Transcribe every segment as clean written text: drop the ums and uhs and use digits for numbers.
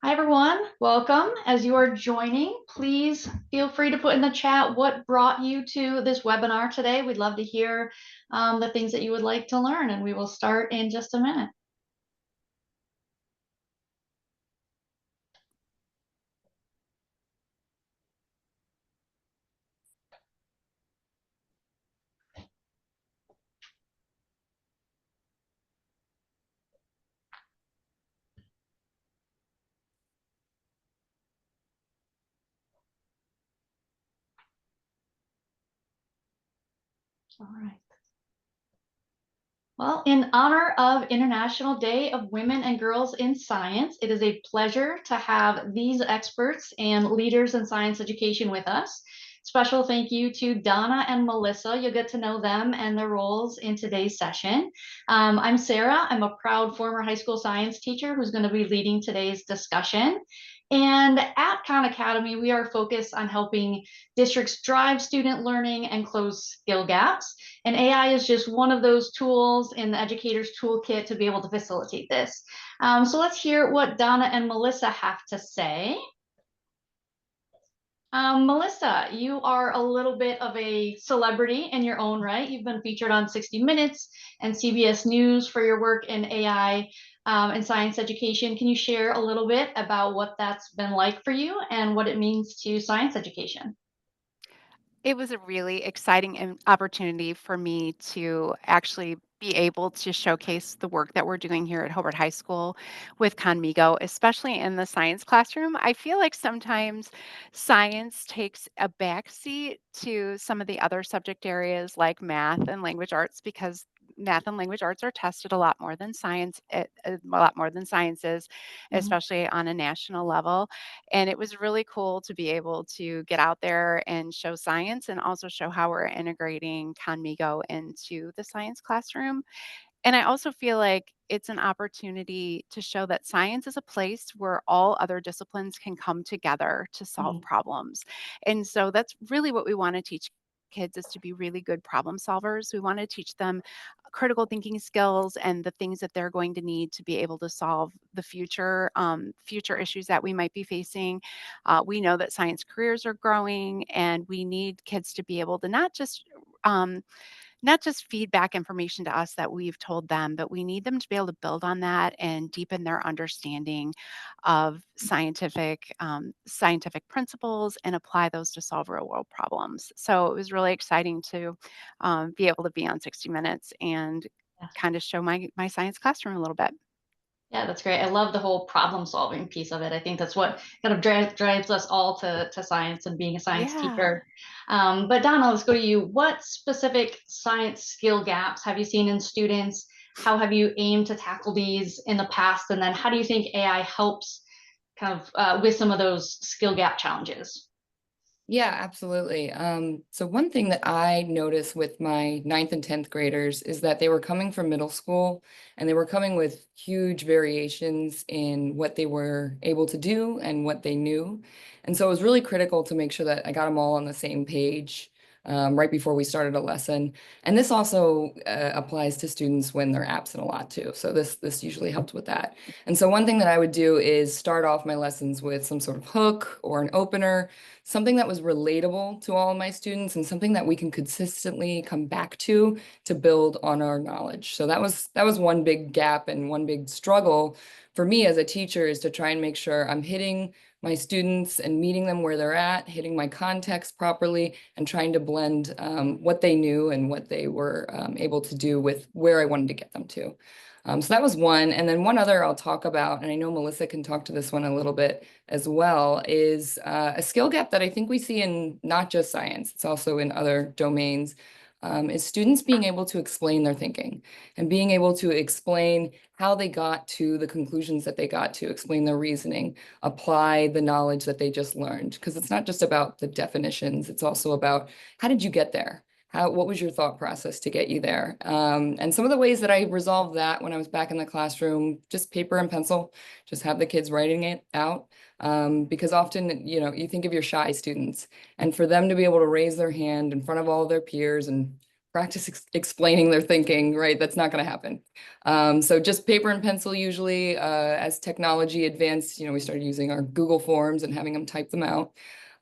Hi, everyone. Welcome. As you are joining, please feel free to put in the chat what brought you to this webinar today. We'd love to hear the things that you would like to learn, and we will start in just a minute. All right. Well, in honor of International Day of Women and Girls in Science, it is a pleasure to have these experts and leaders in science education with us. Special thank you to Donna and Melissa. You'll get to know them and their roles in today's session. I'm Sarah. I'm a proud former high school science teacher who's going to be leading today's discussion. And at Khan Academy, we are focused on helping districts drive student learning and close skill gaps. And AI is just one of those tools in the educator's toolkit to be able to facilitate this. So let's hear what Donna and Melissa have to say. Melissa, you are a little bit of a celebrity in your own right. You've been featured on 60 Minutes and CBS News for your work in AI and science education. Can you share a little bit about what that's been like for you and what it means to science education? It was a really exciting opportunity for me to actually be able to showcase the work that we're doing here at Hobart High School with Conmigo, especially in the science classroom. I feel like sometimes science takes a backseat to some of the other subject areas like math and language arts because math and language arts are tested a lot more than a lot more than sciences, Mhm. especially on a national level. And it was really cool to be able to get out there and show science and also show how we're integrating Conmigo into the science classroom. And I also feel like it's an opportunity to show that science is a place where all other disciplines can come together to solve Mhm. problems. And so that's really what we want to teach kids is to be really good problem solvers. We want to teach them critical thinking skills and the things that they're going to need to be able to solve the future issues that we might be facing. We know that science careers are growing, and we need kids to be able to um, not just feedback information to us that we've told them, but we need them to be able to build on that and deepen their understanding of scientific principles and apply those to solve real world problems. So it was really exciting to be able to be on 60 Minutes and kind of show my science classroom a little bit. Yeah, that's great. I love the whole problem solving piece of it. I think that's what kind of drives us all to science and being a science Yeah. teacher. But Donna, let's go to you. What specific science skill gaps have you seen in students? How have you aimed to tackle these in the past? And then how do you think AI helps kind of with some of those skill gap challenges? Yeah, absolutely. So one thing that I noticed with my ninth and 10th graders is that they were coming from middle school and they were coming with huge variations in what they were able to do and what they knew. And so it was really critical to make sure that I got them all on the same page right before we started a lesson. And this also applies to students when they're absent a lot too. So this usually helped with that. And so one thing that I would do is start off my lessons with some sort of hook or an opener, something that was relatable to all of my students and something that we can consistently come back to build on our knowledge. So that was one big gap and one big struggle for me as a teacher is to try and make sure I'm hitting my students and meeting them where they're at, hitting my context properly, and trying to blend what they knew and what they were able to do with where I wanted to get them to. So that was one. And then one other I'll talk about, and I know Melissa can talk to this one a little bit as well, is a skill gap that I think we see in not just science, it's also in other domains, is students being able to explain their thinking and being able to explain how they got to the conclusions that they got to, explain their reasoning, apply the knowledge that they just learned. Because it's not just about the definitions, it's also about how did you get there? What was your thought process to get you there? And some of the ways that I resolved that when I was back in the classroom, just paper and pencil, just have the kids writing it out. Because often, you think of your shy students, and for them to be able to raise their hand in front of all of their peers and practice explaining their thinking, right? That's not going to happen. So just paper and pencil usually. As technology advanced, we started using our Google Forms and having them type them out.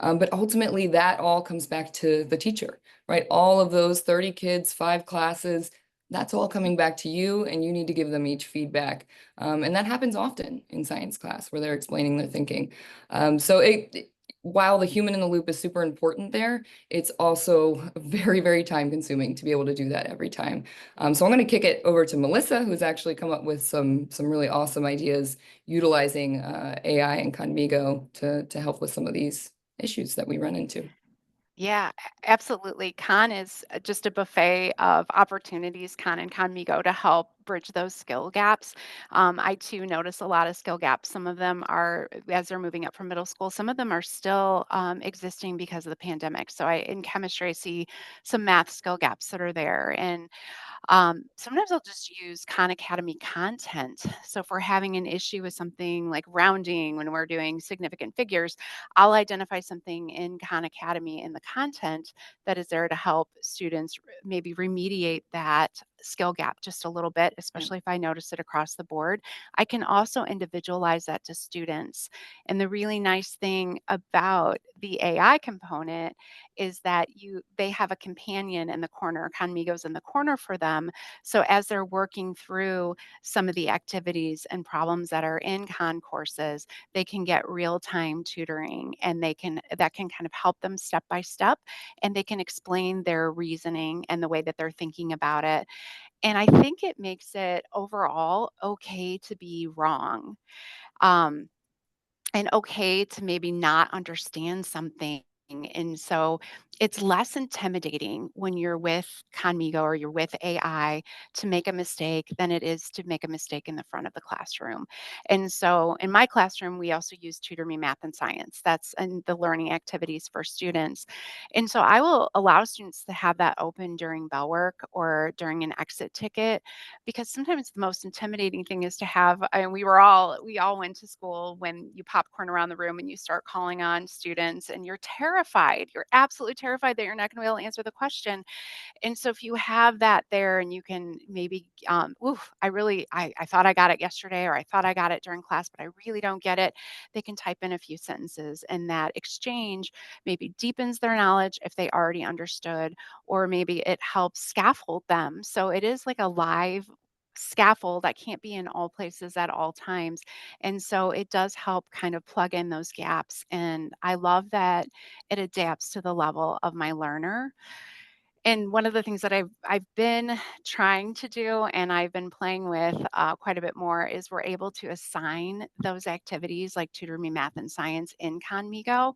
But ultimately, that all comes back to the teacher, right? All of those 30 kids, 5 classes, that's all coming back to you, and you need to give them each feedback. And that happens often in science class where they're explaining their thinking. While the human in the loop is super important there, it's also very, very time consuming to be able to do that every time. So I'm going to kick it over to Melissa, who's actually come up with some really awesome ideas utilizing AI and Conmigo to help with some of these issues that we run into. Yeah, absolutely. Khan is just a buffet of opportunities, Khan and Conmigo, to help bridge those skill gaps. I too notice a lot of skill gaps. Some of them are, as they're moving up from middle school, some of them are still existing because of the pandemic. So in chemistry, I see some math skill gaps that are there. And sometimes I'll just use Khan Academy content. So if we're having an issue with something like rounding when we're doing significant figures, I'll identify something in Khan Academy in the content that is there to help students maybe remediate that skill gap just a little bit, especially if I notice it across the board. I can also individualize that to students. And the really nice thing about the AI component is that they have a companion in the corner. Conmigo's in the corner for them. So as they're working through some of the activities and problems that are in Khan courses, they can get real-time tutoring, and that can kind of help them step by step, and they can explain their reasoning and the way that they're thinking about it. And I think it makes it overall okay to be wrong. Um, and okay to maybe not understand something. And so it's less intimidating when you're with Conmigo or you're with AI to make a mistake than it is to make a mistake in the front of the classroom. And so in my classroom, we also use Tutor Me Math and Science. That's in the learning activities for students. And so I will allow students to have that open during bell work or during an exit ticket, because sometimes the most intimidating thing is to have, and we all went to school when you popcorn around the room and you start calling on students and you're terrified. You're absolutely terrified that you're not going to be able to answer the question. And so if you have that there and you can maybe, oof, I thought I got it yesterday, or I thought I got it during class, but I really don't get it. They can type in a few sentences, and that exchange maybe deepens their knowledge if they already understood, or maybe it helps scaffold them. So it is like a live scaffold that can't be in all places at all times. And so it does help kind of plug in those gaps. And I love that it adapts to the level of my learner. And one of the things that I've been trying to do, and I've been playing with quite a bit more, is we're able to assign those activities like Tutor Me Math and Science in Conmigo,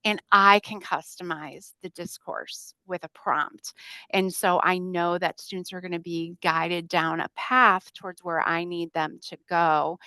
and I can customize the discourse with a prompt. And so I know that students are going to be guided down a path towards where I need them to go,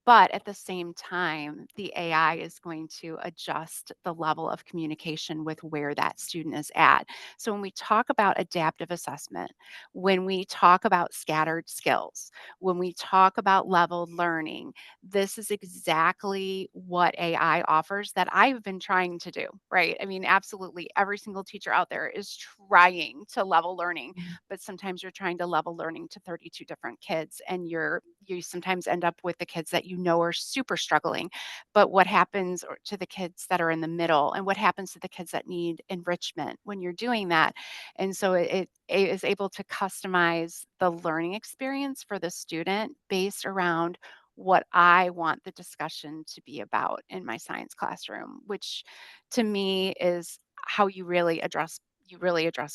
but at the same time, the AI is going to adjust the level of communication with where that student is at. So when we talk about adaptive assessment, when we talk about scattered skills, when we talk about leveled learning, this is exactly what AI offers that I've been trying to do, right? I mean, absolutely every single teacher out there is trying to level learning, but sometimes you're trying to level learning to 32 different kids, and you sometimes end up with the kids that are super struggling. But what happens to the kids that are in the middle, and what happens to the kids that need enrichment when you're doing that? And so it is able to customize the learning experience for the student based around what I want the discussion to be about in my science classroom, which to me is how you really address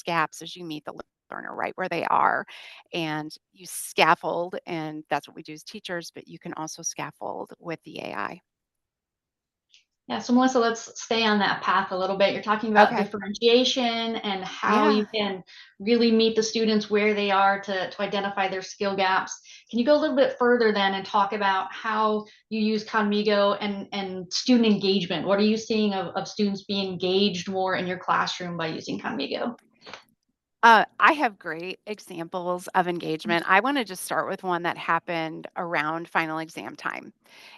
gaps as you meet the learner right where they are, and you scaffold, and that's what we do as teachers, but you can also scaffold with the AI. Yeah, so Melissa, let's stay on that path a little bit. You're talking about Okay. differentiation and how Yeah. you can really meet the students where they are to identify their skill gaps. Can you go a little bit further then and talk about how you use Conmigo and student engagement? What are you seeing of students being engaged more in your classroom by using Conmigo? I have great examples of engagement. I want to just start with one that happened around final exam time.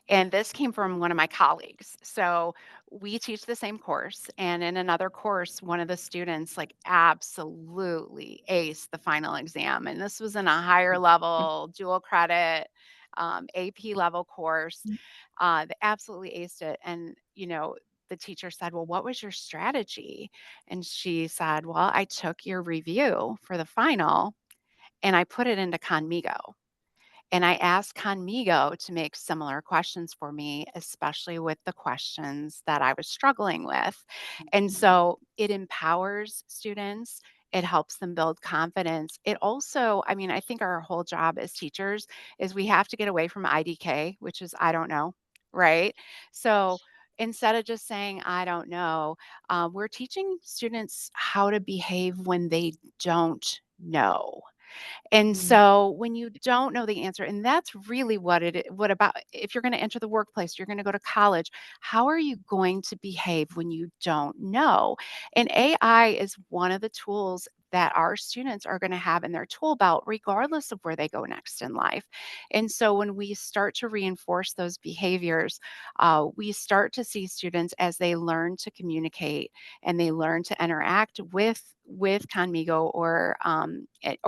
And this came from one of my colleagues. So we teach the same course. And in another course, one of the students like absolutely aced the final exam. And this was in a higher level, dual credit, AP level course. They absolutely aced it. And, the teacher said, "Well, what was your strategy?" And she said, "Well, I took your review for the final and I put it into Conmigo. And I asked Conmigo to make similar questions for me, especially with the questions that I was struggling with." And so it empowers students. It helps them build confidence. It also, I mean, I think our whole job as teachers is we have to get away from IDK, which is I don't know, right? So instead of just saying, I don't know, we're teaching students how to behave when they don't know. And Mm, so when you don't know the answer, and that's really what about if you're going to enter the workplace, you're going to go to college, how are you going to behave when you don't know? And AI is one of the tools that our students are going to have in their tool belt, regardless of where they go next in life. And so when we start to reinforce those behaviors, we start to see students as they learn to communicate and they learn to interact with Conmigo or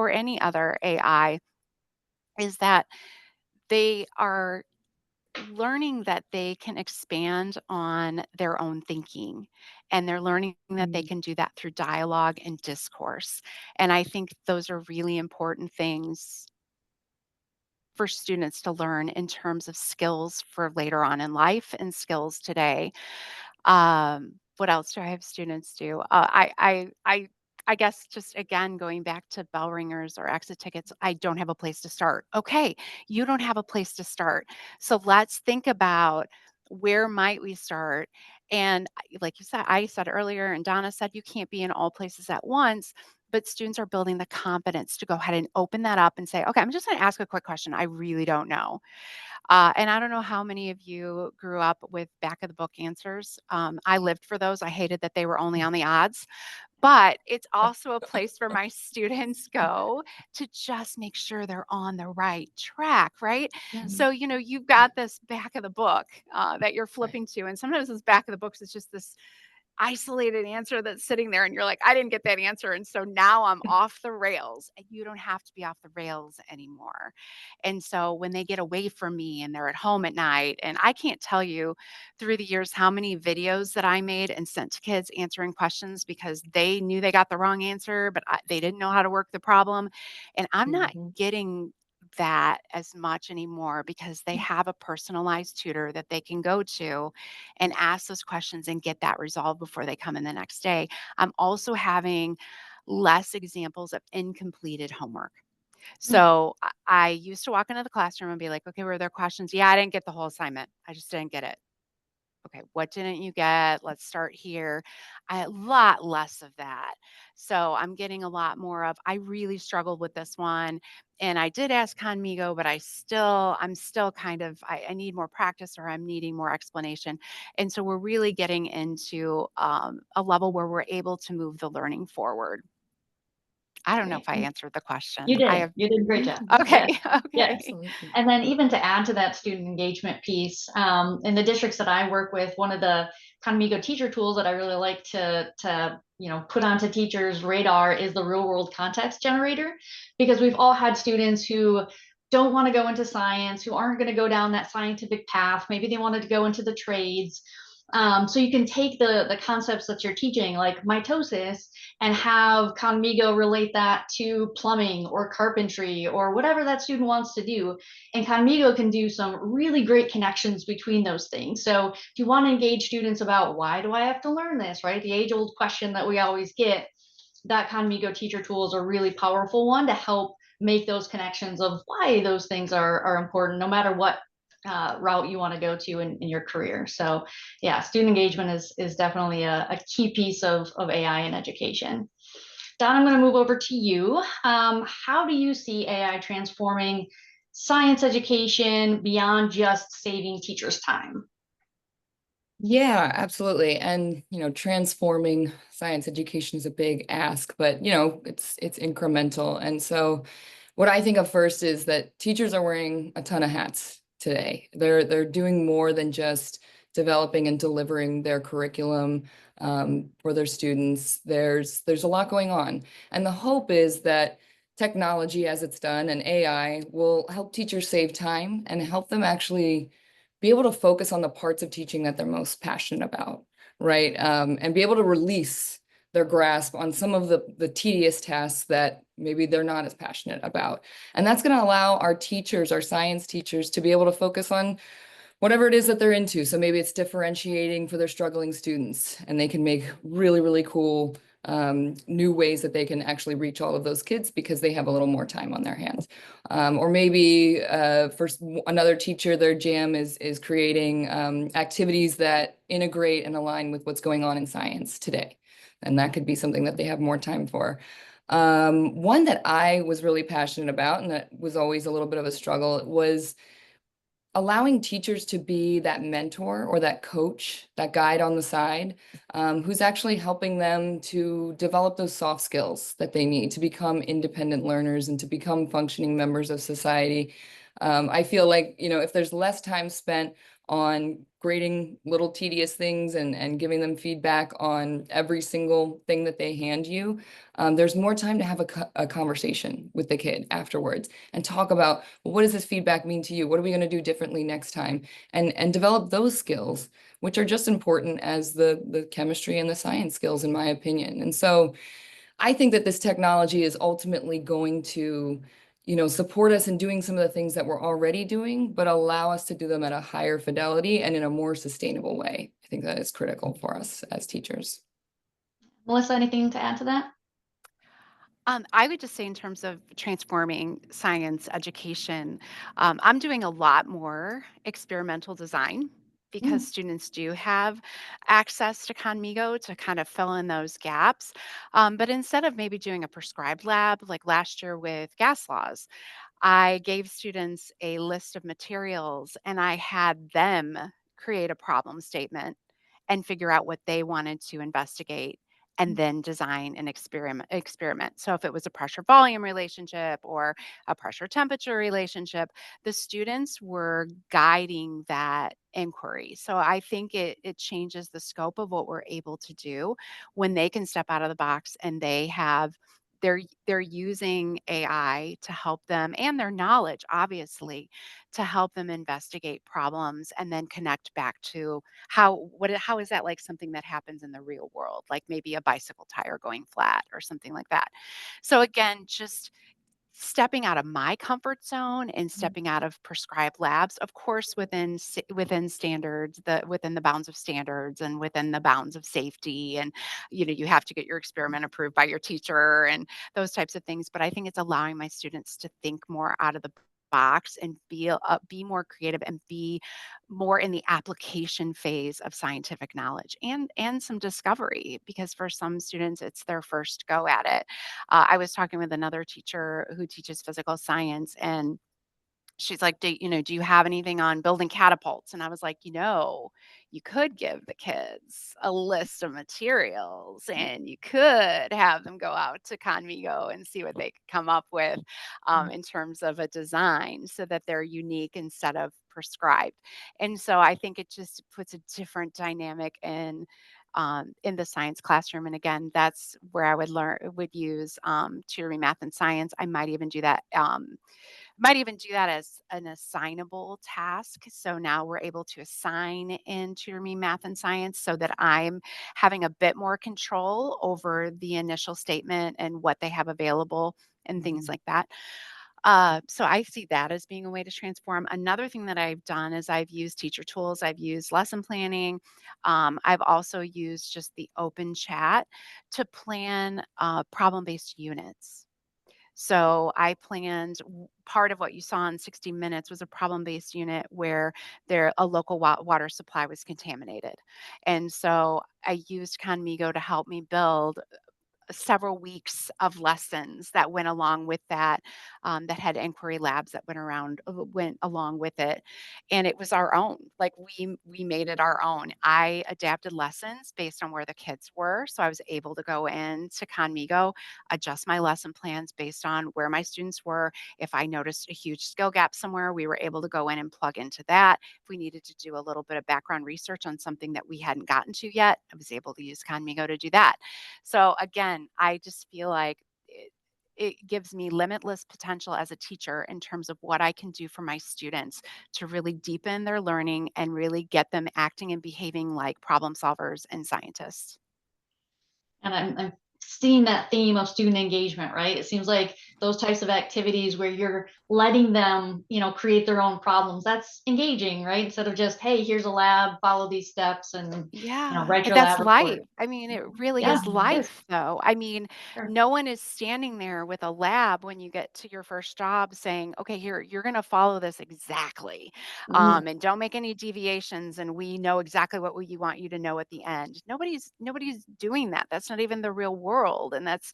any other AI, is that they are learning that they can expand on their own thinking, and they're learning that they mm, can do that through dialogue and discourse. And I think those are really important things for students to learn in terms of skills for later on in life and skills today. What else do I have students do? I guess just again going back to bell ringers or exit tickets, I don't have a place to start. Okay, you don't have a place to start. So let's think about where might we start? And like you said, I said earlier, and Donna said you can't be in all places at once. But students are building the confidence to go ahead and open that up and say, okay, I'm just going to ask a quick question. I really don't know. And I don't know how many of you grew up with back of the book answers. I lived for those. I hated that they were only on the odds, but it's also a place where my students go to just make sure they're on the right track, right? yes, So, you've got this back of the book that you're right. flipping to, and sometimes this back of the books is just this isolated answer that's sitting there and you're like, I didn't get that answer. And so now I'm off the rails, and you don't have to be off the rails anymore. And so when they get away from me and they're at home at night, and I can't tell you through the years how many videos that I made and sent to kids answering questions because they knew they got the wrong answer, but they didn't know how to work the problem. And I'm not Mhm, getting that as much anymore because they have a personalized tutor that they can go to and ask those questions and get that resolved before they come in the next day. I'm also having less examples of incompleted homework. Mm. So I used to walk into the classroom and be like, okay, were there questions? Yeah, I didn't get the whole assignment. I just didn't get it. Okay, what didn't you get? Let's start here. A lot less of that. So I'm getting a lot more of, I really struggled with this one. And I did ask Conmigo, but I'm still kind of, I need more practice or I'm needing more explanation. And so we're really getting into a level where we're able to move the learning forward. I don't know if great. I answered the You question. I did. have, You did a great Yeah, job. okay, Yes. Yes. okay. absolutely. And then even to add to that student engagement piece, in the districts that I work with, one of the Conmigo teacher tools that I really like to put onto teachers' radar is the real world context generator, because we've all had students who don't want to go into science, who aren't going to go down that scientific path. Maybe they wanted to go into the trades. So you can take the concepts that you're teaching, like mitosis, and have Conmigo relate that to plumbing or carpentry or whatever that student wants to do. And Conmigo can do some really great connections between those things. So if you want to engage students about why do I have to learn this, right? The age old question that we always get, that Conmigo teacher tool is a really powerful one to help make those connections of why those things are important, no matter what route you want to go to in your career. So yeah, student engagement is definitely a key piece of AI in education. Don, I'm going to move over to you. How do you see AI transforming science education beyond just saving teachers time? Yeah, absolutely. And, transforming science education is a big ask, but, it's incremental. And so what I think of first is that teachers are wearing a ton of hats today. They're doing more than just developing and delivering their curriculum for their students. There's a lot going on. And the hope is that technology as it's done and AI will help teachers save time and help them actually be able to focus on the parts of teaching that they're most passionate about, right? And be able to release their grasp on some of the tedious tasks that maybe they're not as passionate about. And that's going to allow our teachers, our science teachers, to be able to focus on whatever it is that they're into. So maybe it's differentiating for their struggling students, and they can make really, really cool new ways that they can actually reach all of those kids because they have a little more time on their hands. Or maybe for another teacher, their jam is creating activities that integrate and align with what's going on in science today. And that could be something that they have more time for. One that I was really passionate about, and that was always a little bit of a struggle, was allowing teachers to be that mentor or that coach, that guide on the side, who's actually helping them to develop those soft skills that they need to become independent learners and to become functioning members of society. I feel like, if there's less time spent on grading little tedious things and giving them feedback on every single thing that they hand you, there's more time to have a conversation with the kid afterwards and talk about, well, what does this feedback mean to you? What are we going to do differently next time? And develop those skills, which are just important as the chemistry and the science skills, in my opinion. And so I think that this technology is ultimately going to, support us in doing some of the things that we're already doing, but allow us to do them at a higher fidelity and in a more sustainable way. I think that is critical for us as teachers. Melissa, anything to add to that? I would just say, in terms of transforming science education, I'm doing a lot more experimental design because Mm, students do have access to Conmigo to kind of fill in those gaps. But instead of maybe doing a prescribed lab like last year with gas laws, I gave students a list of materials and I had them create a problem statement and figure out what they wanted to investigate and then design an experiment. So if it was a pressure volume relationship or a pressure temperature relationship, the students were guiding that inquiry. So I think it changes the scope of what we're able to do when they can step out of the box and they're using AI to help them, and their knowledge, obviously, to help them investigate problems and then connect back to how is that like something that happens in the real world, like maybe a bicycle tire going flat or something like that. So again, just stepping out of my comfort zone and mm, stepping out of prescribed labs, of course, within standards, within the bounds of standards and within the bounds of safety. And you have to get your experiment approved by your teacher and those types of things. But I think it's allowing my students to think more out of the box and be more creative and be more in the application phase of scientific knowledge and some discovery, because for some students it's their first go at it. I was talking with another teacher who teaches physical science, and she's like, do you have anything on building catapults? And I was like, you could give the kids a list of materials and you could have them go out to Conmigo and see what they could come up with in terms of a design so that they're unique instead of prescribed. And so I think it just puts a different dynamic in the science classroom. And again, that's where I would use tutoring math and science. I might even do that as an assignable task. So now we're able to assign in Tutor Me Math and Science so that I'm having a bit more control over the initial statement and what they have available and things mhm, like that. So I see that as being a way to transform. Another thing that I've done is I've used teacher tools. I've used lesson planning. I've also used just the open chat to plan problem-based units. So I planned part of what you saw in 60 Minutes was a problem-based unit where a local water supply was contaminated. And so I used Conmigo to help me build several weeks of lessons that went along with that, that had inquiry labs that went along with it, and it was our own. Like we made it our own. I adapted lessons based on where the kids were, so I was able to go into Conmigo, adjust my lesson plans based on where my students were. If I noticed a huge skill gap somewhere, we were able to go in and plug into that. If we needed to do a little bit of background research on something that we hadn't gotten to yet, I was able to use Conmigo to do that. So again, I just feel like it gives me limitless potential as a teacher in terms of what I can do for my students to really deepen their learning and really get them acting and behaving like problem solvers and scientists. And I'm seeing that theme of student engagement, right? It seems like those types of activities where you're letting them, create their own problems, that's engaging, right? Instead of just, hey, here's a lab, follow these steps and, Yeah, write and your that's lab report. life. I mean, it really Yeah, is it is. life, though. I mean, Sure. no one is standing there with a lab when you get to your first job saying, okay, here, you're going to follow this exactly. Mhm. And don't make any deviations. And we know exactly what we want you to know at the end. Nobody's doing that. That's not even the real world. And that's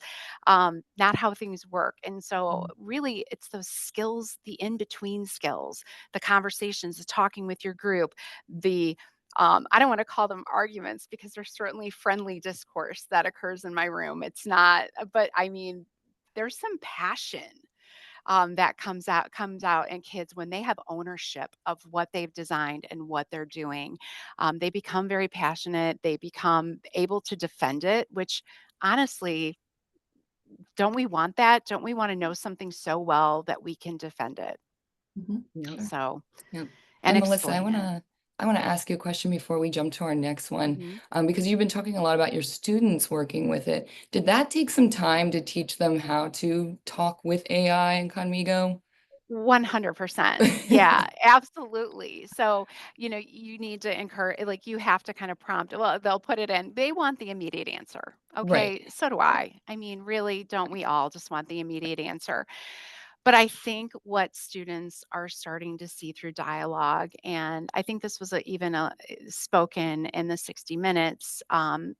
not how things work. And so, Mhm. really, it's those skills, the in between skills, the conversations, the talking with your group, the I don't want to call them arguments because there's certainly friendly discourse that occurs in my room. It's not, but I mean, there's some passion that comes out in kids when they have ownership of what they've designed and what they're doing. They become very passionate. They become able to defend it, which honestly, don't we want that? Don't we want to know something so well that we can defend it? Mhm. Yep. Sure. So Yep. and And Melissa, I explain it. wanna I wanna ask you a question before we jump to our next one, Mhm. because you've been talking a lot about your students working with it. Did that take some time to teach them how to talk with AI and Conmigo? 100%. Yeah, absolutely. So, you need to encourage, like, you have to kind of prompt, well, they'll put it in. They want the immediate answer. Right. Okay. So do I. I mean, really, don't we all just want the immediate answer? But I think what students are starting to see through dialogue, and I think this was even spoken in the 60 Minutes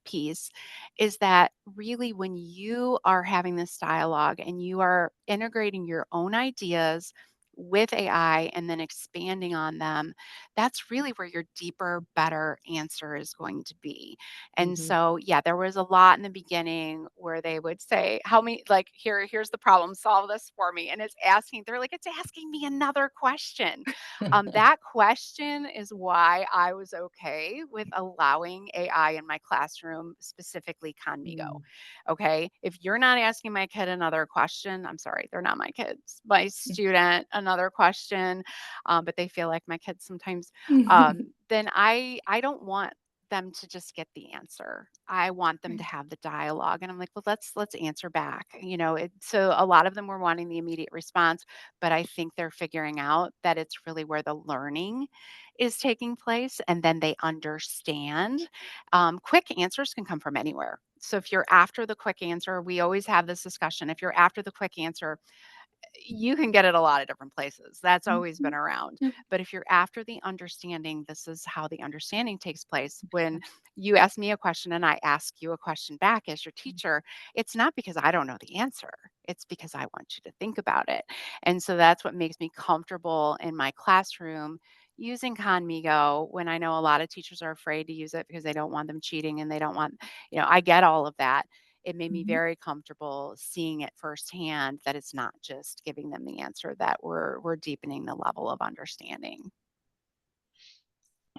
piece, is that really when you are having this dialogue and you are integrating your own ideas with AI and then expanding on them, that's really where your deeper, better answer is going to be. And Mhm. so, yeah, there was a lot in the beginning where they would say, "How many like here's the problem, solve this for me." And it's asking me another question. That question is why I was okay with allowing AI in my classroom, specifically Conmigo. Mm. Okay. If you're not asking my kid another question, I'm sorry, they're not my kids. My student, another question, but they feel like my kids sometimes, then I don't want them to just get the answer. I want them to Right. have the dialogue. And I'm like, well, let's answer back. So a lot of them were wanting the immediate response, but I think they're figuring out that it's really where the learning is taking place and then they understand. Quick answers can come from anywhere. So if you're after the quick answer, we always have this discussion. If you're after the quick answer, you can get it a lot of different places. That's always been Mhm. around. Yep. But if you're after the understanding, this is how the understanding takes place. When you ask me a question and I ask you a question back as your teacher, it's not because I don't know the answer. It's because I want you to think about it. And so that's what makes me comfortable in my classroom using Conmigo when I know a lot of teachers are afraid to use it because they don't want them cheating and they don't want, I get all of that. It made me Mhm. very comfortable seeing it firsthand that it's not just giving them the answer, that we're deepening the level of understanding.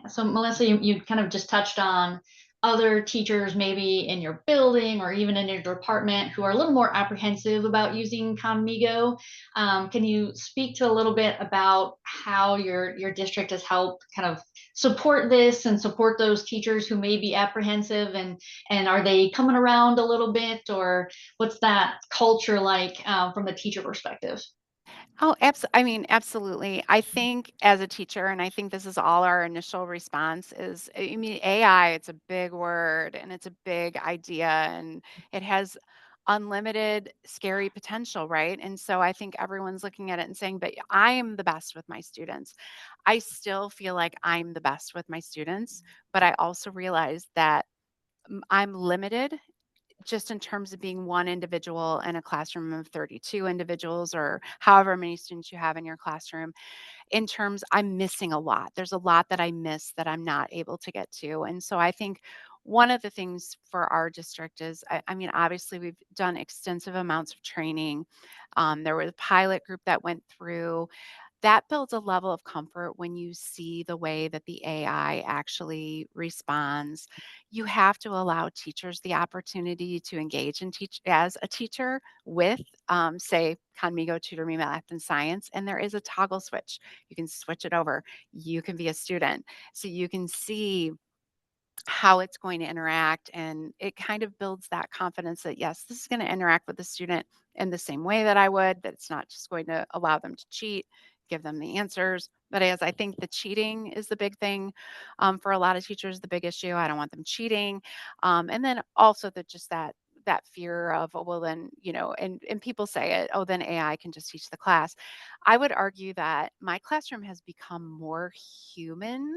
So Melissa, you kind of just touched on other teachers maybe in your building or even in your department who are a little more apprehensive about using Conmigo. Can you speak to a little bit about how your district has helped kind of support this and support those teachers who may be apprehensive and are they coming around a little bit or what's that culture like from the teacher perspective? Oh, I mean, absolutely. I think as a teacher, and I think this is all our initial response is, I mean, AI, it's a big word and it's a big idea and it has unlimited scary potential, right? And so I think everyone's looking at it and saying, but I am the best with my students. I still feel like I'm the best with my students, but I also realize that I'm limited just in terms of being one individual in a classroom of 32 individuals or however many students you have in your classroom, in terms I'm missing a lot. There's a lot that I miss that I'm not able to get to. And so I think one of the things for our district is, I mean, obviously we've done extensive amounts of training. There was a pilot group that went through. That builds a level of comfort when you see the way that the AI actually responds. You have to allow teachers the opportunity to engage and teach as a teacher with, say, Conmigo Tutor Me Math and Science, and there is a toggle switch. You can switch it over. You can be a student. So you can see how it's going to interact, and it kind of builds that confidence that yes, this is going to interact with the student in the same way that I would, that it's not just going to allow them to cheat, give them the answers. But as I think the cheating is the big thing, for a lot of teachers, the big issue. I don't want them cheating. And then also that fear of, oh, well, then, and people say it, oh, then AI can just teach the class. I would argue that my classroom has become more human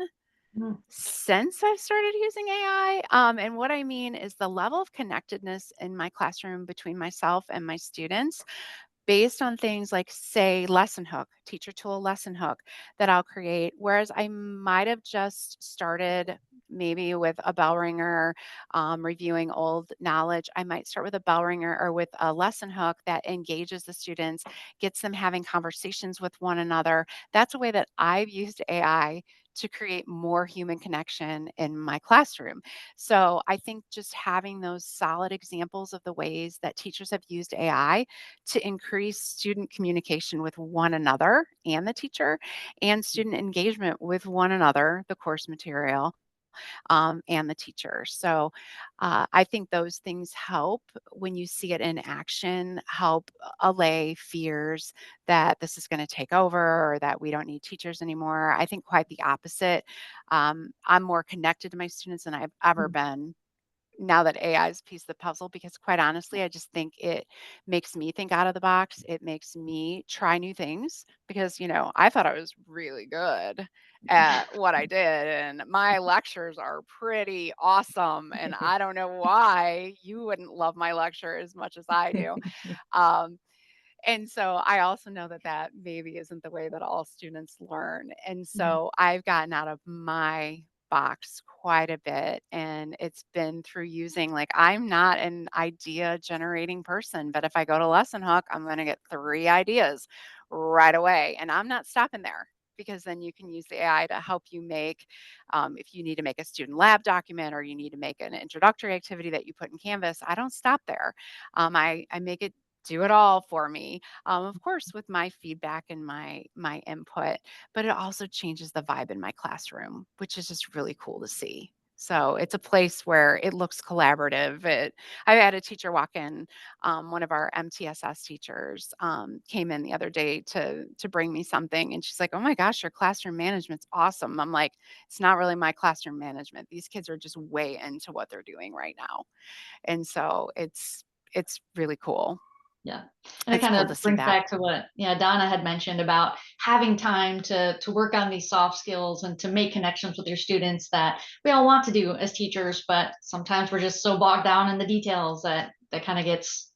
Mm, since I've started using AI. And what I mean is the level of connectedness in my classroom between myself and my students based on things like, say, lesson hook, teacher tool lesson hook that I'll create. Whereas I might have just started maybe with a bell ringer, reviewing old knowledge. I might start with a bell ringer or with a lesson hook that engages the students, gets them having conversations with one another. That's a way that I've used AI to create more human connection in my classroom. So I think just having those solid examples of the ways that teachers have used AI to increase student communication with one another and the teacher, and student engagement with one another, the course material, and the teacher. So I think those things help when you see it in action, help allay fears that this is going to take over or that we don't need teachers anymore. I think quite the opposite. I'm more connected to my students than I've ever mm, been now that AI is a piece of the puzzle, because quite honestly, I just think it makes me think out of the box. It makes me try new things because, I thought I was really good at what I did, and my lectures are pretty awesome. And I don't know why you wouldn't love my lecture as much as I do. Um, and so I also know that that maybe isn't the way that all students learn. And mm, so I've gotten out of my box quite a bit. And it's been through using, like, I'm not an idea generating person, but if I go to Lesson Hook, I'm going to get 3 ideas right away. And I'm not stopping there, because then you can use the AI to help you make, if you need to make a student lab document or you need to make an introductory activity that you put in Canvas, I don't stop there. I make it do it all for me, of course with my feedback and my input, but it also changes the vibe in my classroom, which is just really cool to see. So it's a place where it looks collaborative. I had a teacher walk in, one of our MTSS teachers, came in the other day to bring me something, and she's like, oh my gosh, your classroom management's awesome. I'm like, it's not really my classroom management, these kids are just way into what they're doing right now. And so it's really cool. yeah. And it It's kind cool of to see brings that. back to what, yeah, Donna had mentioned about having time to work on these soft skills and to make connections with your students that we all want to do as teachers, but sometimes we're just so bogged down in the details that kind of gets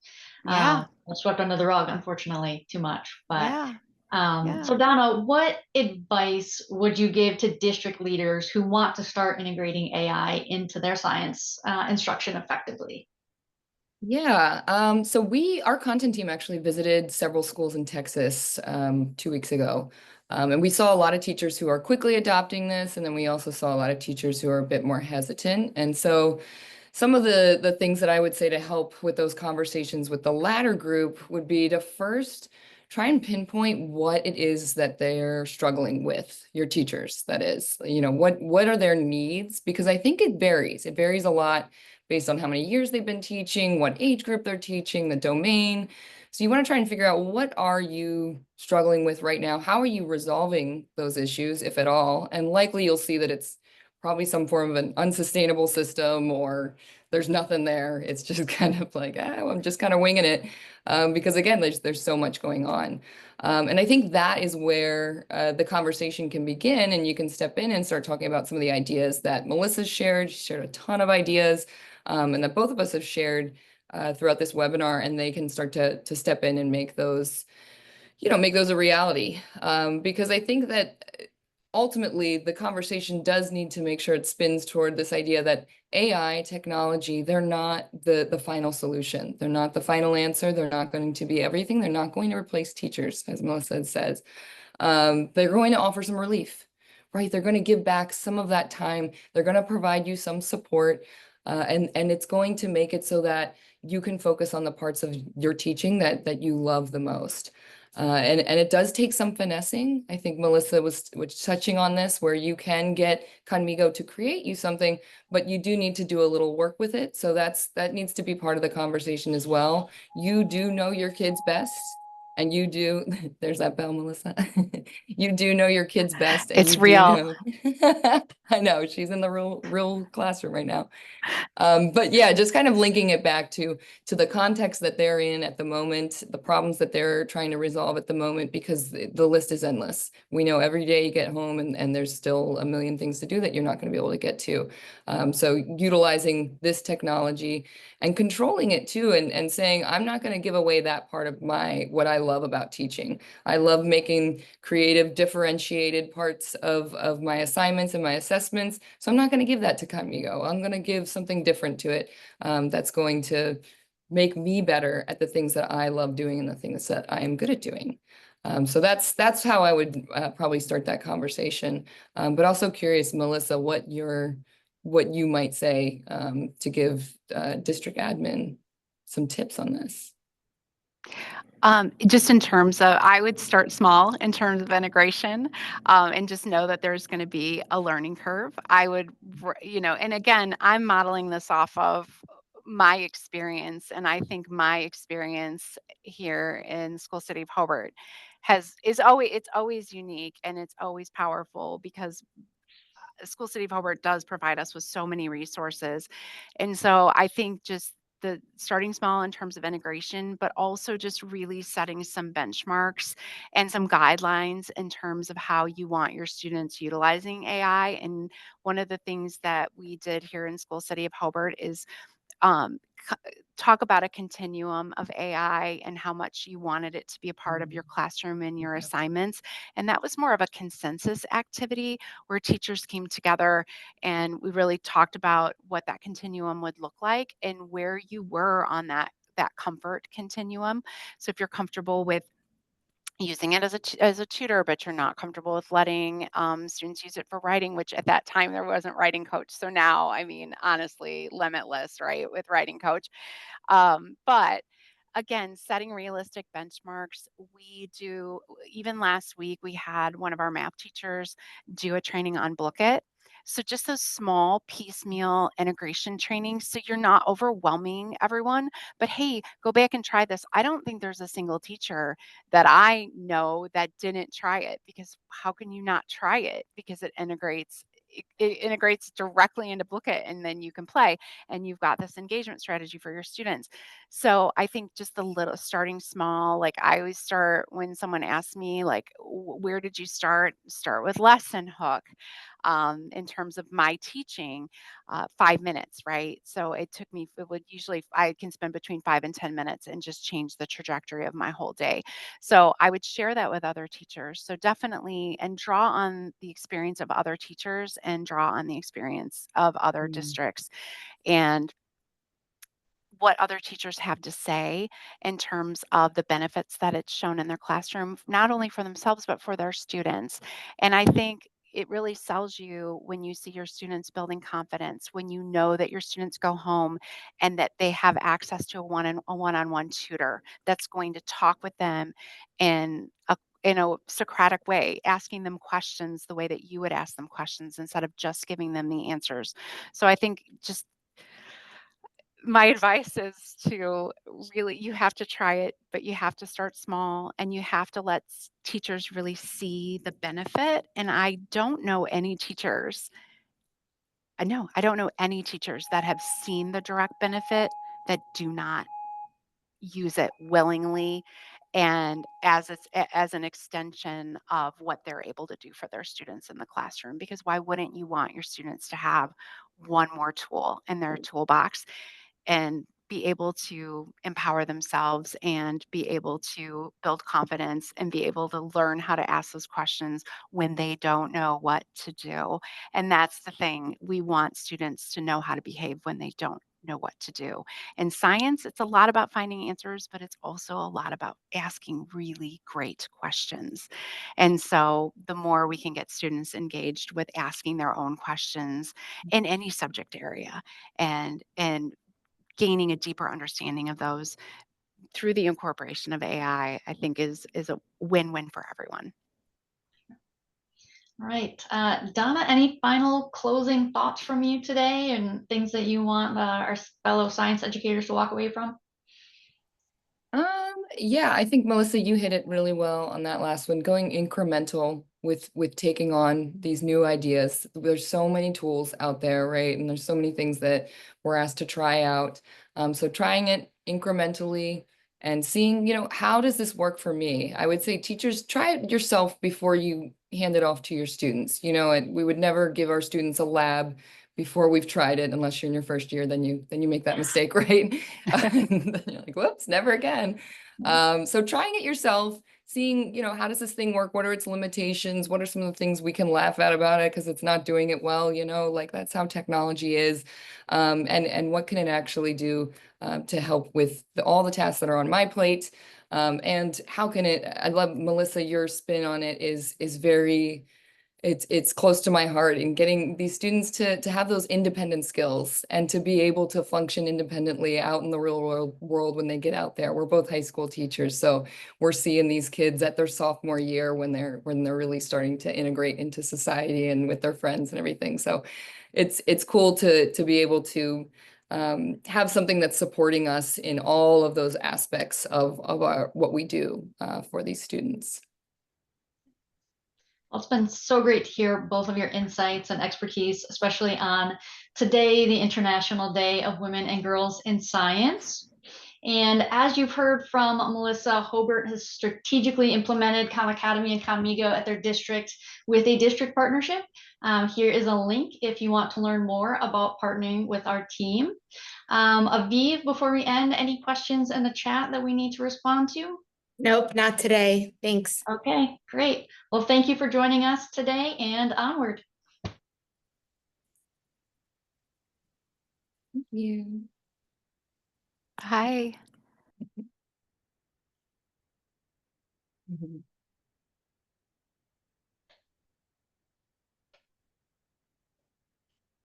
Yeah. swept under the rug, unfortunately, too much. But Yeah. so Yeah. Donna, what advice would you give to district leaders who want to start integrating AI into their science instruction effectively? Yeah, so our content team actually visited several schools in Texas 2 weeks ago. And we saw a lot of teachers who are quickly adopting this, and then we also saw a lot of teachers who are a bit more hesitant. And so some of the things that I would say to help with those conversations with the latter group would be to first try and pinpoint what it is that they're struggling with, your teachers, that is. What are their needs? Because I think it varies. It varies a lot based on how many years they've been teaching, what age group they're teaching, the domain. So you want to try and figure out, what are you struggling with right now? How are you resolving those issues, if at all? And likely you'll see that it's probably some form of an unsustainable system, or there's nothing there. It's just kind of like, I'm just kind of winging it. Because again, there's so much going on. And I think that is where the conversation can begin, and you can step in and start talking about some of the ideas that Melissa shared. She shared a ton of ideas, and that both of us have shared. throughout this webinar, and they can start to step in and make those, make those a reality. Because I think that ultimately the conversation does need to make sure it spins toward this idea that AI technology, they're not the final solution. They're not the final answer. They're not going to be everything. They're not going to replace teachers, as Melissa says. They're going to offer some relief, right? They're going to give back some of that time. They're going to provide you some support, and it's going to make it so that you can focus on the parts of your teaching that you love the most. And it does take some finessing. I think Melissa was touching on this, where you can get Conmigo to create you something, but you do need to do a little work with it. So that needs to be part of the conversation as well. You do know your kids best. And you do, there's that bell, Melissa. You do know your kids best, and It's you do real. know. I know, she's in the real classroom right now. But yeah, just kind of linking it back to the context that they're in at the moment, the problems that they're trying to resolve at the moment, because the list is endless. We know every day you get home and there's still a million things to do that you're not going to be able to get to. So utilizing this technology and controlling it too, and saying, I'm not going to give away that part of what I love about teaching. I love making creative, differentiated parts of my assignments and my assessments. So I'm not going to give that to Conmigo. I'm going to give something different to it, that's going to make me better at the things that I love doing and the things that I am good at doing. So that's how I would probably start that conversation. But also curious, Melissa, what you might say to give district admin some tips on this. Just in terms of, I would start small in terms of integration, and just know that there's going to be a learning curve. I would, and again, I'm modeling this off of my experience, and I think my experience here in School City of Hobart it's always unique and it's always powerful, because School City of Hobart does provide us with so many resources. And so I think just the starting small in terms of integration, but also just really setting some benchmarks and some guidelines in terms of how you want your students utilizing AI. And one of the things that we did here in School City of Hobart is um, talk about a continuum of AI and how much you wanted it to be a part of your classroom and your assignments. And that was more of a consensus activity where teachers came together and we really talked about what that continuum would look like and where you were on that comfort continuum. So if you're comfortable with using it as a tutor, but you're not comfortable with letting students use it for writing, which at that time there wasn't writing coach. So now, I mean, honestly, limitless, right, with writing coach. But again, setting realistic benchmarks. We do, even last week, we had one of our math teachers do a training on Book It. So just those small piecemeal integration trainings. So you're not overwhelming everyone, but hey, go back and try this. I don't think there's a single teacher that I know that didn't try it, because how can you not try it? Because it integrates directly into Book It, and then you can play and you've got this engagement strategy for your students. So I think just the little starting small, like I always start when someone asks me, like, where did you start? Start with lesson hook. In terms of my teaching, 5 minutes, right? So it would usually, I can spend between 5 and 10 minutes and just change the trajectory of my whole day. So I would share that with other teachers. So definitely, and draw on the experience of other teachers and draw on the experience of other Mm. districts. And what other teachers have to say in terms of the benefits that it's shown in their classroom, not only for themselves, but for their students. And I think it really sells you when you see your students building confidence, when you know that your students go home and that they have access to a one-on-one tutor that's going to talk with them in a Socratic way, asking them questions the way that you would ask them questions instead of just giving them the answers. So I think just my advice is to really, you have to try it, but you have to start small and you have to let teachers really see the benefit. And I don't know any teachers that have seen the direct benefit that do not use it willingly and as an extension of what they're able to do for their students in the classroom. Because why wouldn't you want your students to have one more tool in their toolbox? And be able to empower themselves and be able to build confidence and be able to learn how to ask those questions when they don't know what to do. And that's the thing. We want students to know how to behave when they don't know what to do. In science, it's a lot about finding answers, but it's also a lot about asking really great questions. And so the more we can get students engaged with asking their own questions in any subject area and gaining a deeper understanding of those through the incorporation of AI, I think is a win-win for everyone. All right. Donna, any final closing thoughts from you today and things that you want our fellow science educators to walk away from? Yeah, I think Melissa, you hit it really well on that last one, going incremental with taking on these new ideas. There's so many tools out there, right? And there's so many things that we're asked to try out. So trying it incrementally and seeing, how does this work for me? I would say teachers, try it yourself before you hand it off to your students. We would never give our students a lab before we've tried it, unless you're in your first year, then you make that mistake, right? And then you're like, whoops, never again. So trying it yourself, seeing, how does this thing work? What are its limitations? What are some of the things we can laugh at about it because it's not doing it well? Like that's how technology is. And what can it actually do to help with all the tasks that are on my plate? And how can it? I love Melissa, your spin on it is very. It's close to my heart in getting these students to have those independent skills and to be able to function independently out in the real world when they get out there. We're both high school teachers, so we're seeing these kids at their sophomore year when they're really starting to integrate into society and with their friends and everything. So it's cool to be able to have something that's supporting us in all of those aspects of our what we do for these students. Well, it's been so great to hear both of your insights and expertise, especially on today, the International Day of Women and Girls in Science. And as you've heard from Melissa, Hobart has strategically implemented Khan Academy and Conmigo at their district with a district partnership. Here is a link if you want to learn more about partnering with our team. Aviv, before we end, any questions in the chat that we need to respond to? Nope, not today. Thanks. Okay, great. Well, thank you for joining us today and onward. Thank you. Hi. Mhm.